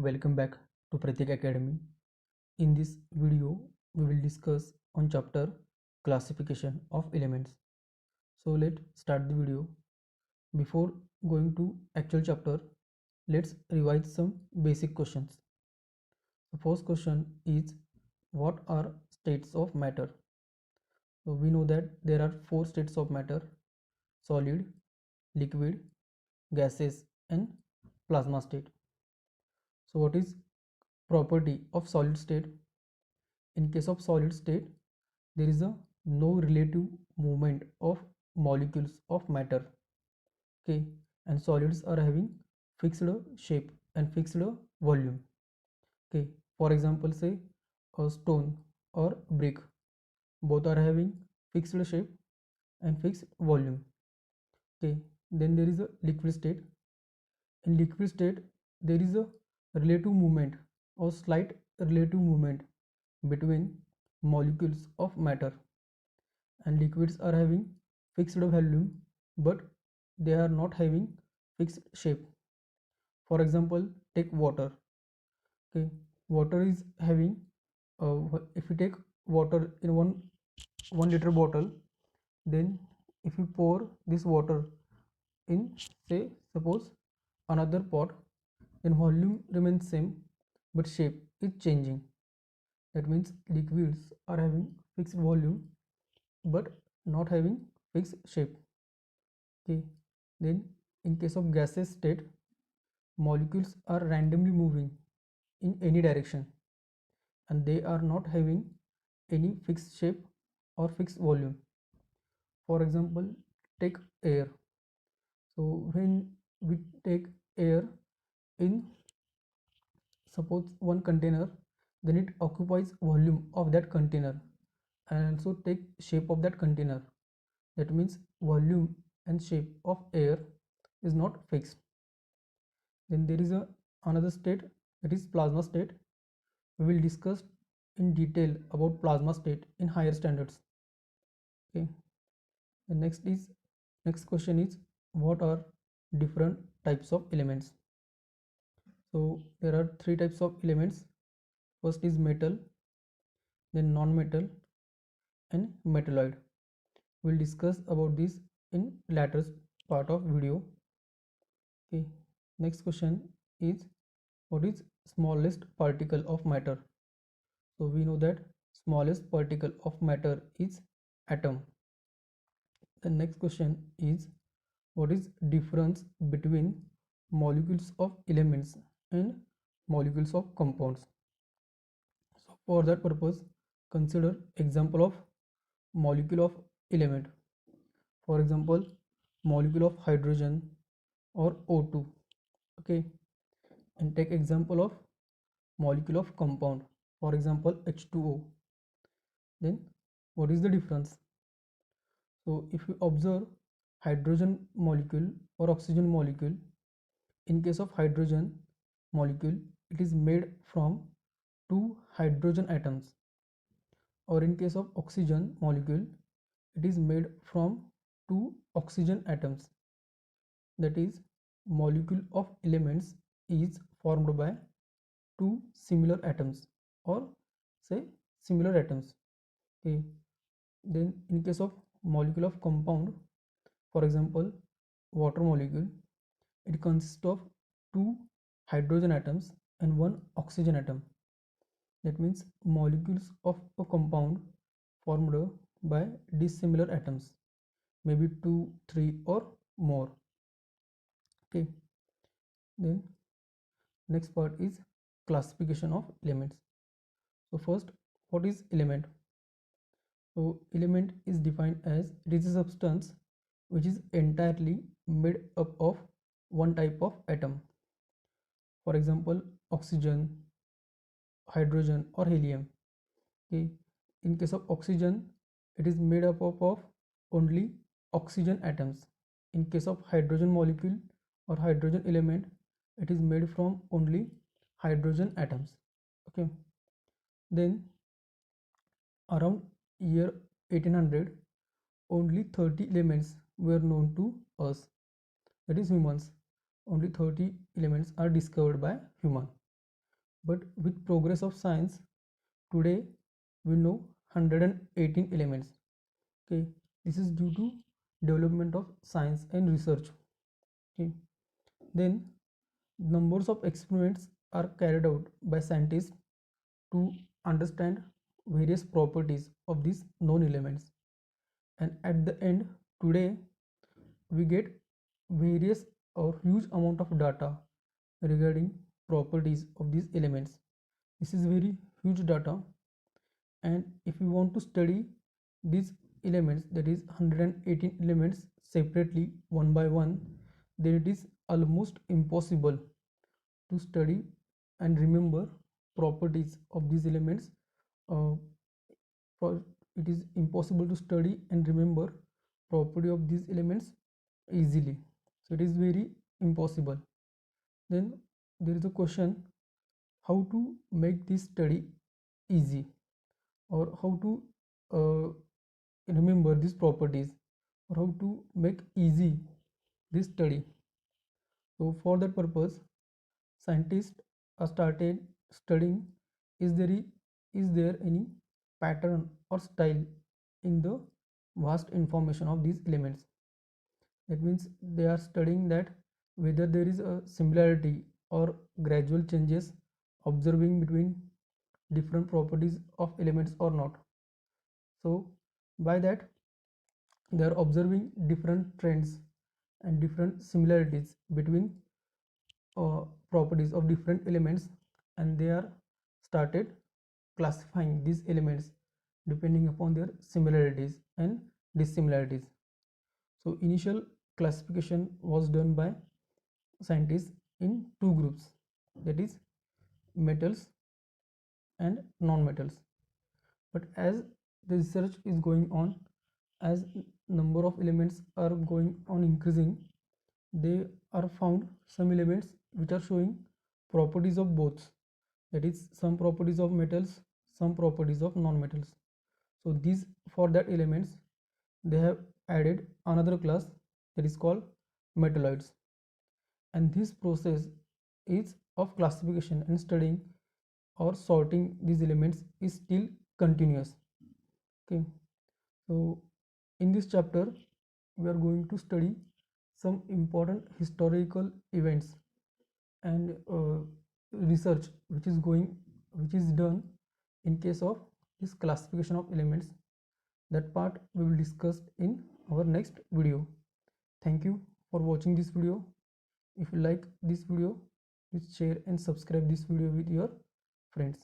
Welcome back to Pratik Academy. In this video, we will discuss on chapter classification of elements. So let's start the video. Before going to actual chapter, let's revise some basic questions. The first question is, what are states of matter? So we know that there are four states of matter: solid, liquid, gases and plasma state. So what is property of solid state? In case of solid state, there is a no relative movement of molecules of matter. Okay, and solids are having fixed shape and fixed volume. Okay, for example, say a stone or brick, both are having fixed shape and fixed volume. Okay, then there is a liquid state. In liquid state, there is a relative movement or slight relative movement between molecules of matter, and liquids are having fixed volume but they are not having fixed shape. For example, take water. Okay, water is having if you take water in one liter bottle, then if you pour this water in, say suppose, another pot, then volume remains same but shape is changing. That means liquids are having fixed volume but not having fixed shape. Okay, then in case of gaseous state, molecules are randomly moving in any direction and they are not having any fixed shape or fixed volume. For example, take air. So when we take air in, suppose, one container, then it occupies volume of that container and also take shape of that container. That means volume and shape of air is not fixed. Then there is another state, that is plasma state. We will discuss in detail about plasma state in higher standards. Okay, the next question is, what are different types of elements? So there are three types of elements. First is metal, then non-metal and metalloid. We'll discuss about this in later part of video. Okay, next question is, what is smallest particle of matter? So we know that smallest particle of matter is atom. The next question is, what is difference between molecules of elements and molecules of compounds? So for that purpose, consider example of molecule of element. For example, molecule of hydrogen or O2. Okay, and take example of molecule of compound, for example H2O. Then what is the difference? So if you observe hydrogen molecule or oxygen molecule, in case of hydrogen molecule, it is made from two hydrogen atoms, or in case of oxygen molecule, it is made from two oxygen atoms. That is, molecule of elements is formed by two similar atoms, or say similar atoms. Okay, then in case of molecule of compound, for example water molecule, it consists of two hydrogen atoms and one oxygen atom. That means molecules of a compound formed by dissimilar atoms, maybe 2, 3 or more. Okay, then next part is classification of elements. So first, what is element? So element is defined as, it is a substance which is entirely made up of one type of atom. For example, oxygen, hydrogen or helium. Okay, in case of oxygen, it is made up of only oxygen atoms. In case of hydrogen molecule or hydrogen element, it is made from only hydrogen atoms. Okay, then around year 1800, only 30 elements were known to us, that is humans. Only 30 elements are discovered by human. But with progress of science, today we know 118 elements. Okay, this is due to development of science and research. Okay, then numbers of experiments are carried out by scientists to understand various properties of these known elements, and at the end, today we get various or huge amount of data regarding properties of these elements. This is very huge data, and if we want to study these elements, that is 118 elements separately one by one, then it is almost impossible to study and remember properties of these elements. uh, for it is impossible to study and remember property of these elements easily, so it is very impossible. Then there is a question, how to make this study easy, or how to uh, remember these properties, or how to make easy this study. So for that purpose, scientists are started studying, is there any pattern or style in the vast information of these elements. That means they are studying that whether there is a similarity or gradual changes observing between different properties of elements or not. So by that, they are observing different trends and different similarities between properties of different elements, and they are started classifying these elements depending upon their similarities and dissimilarities. So initial classification was done by scientists in two groups, that is metals and non-metals. But as the research is going on, as number of elements are going on increasing, they are found some elements which are showing properties of both, that is some properties of metals, some properties of non-metals. So these, for that elements, they have added another class that is called metalloids, and this process is of classification and studying or sorting these elements is still continuous. Okay, so in this chapter we are going to study some important historical events and research which is done in case of this classification of elements. That part we will discuss in our next video. Thank you for watching this video. If you like this video, please share and subscribe this video with your friends.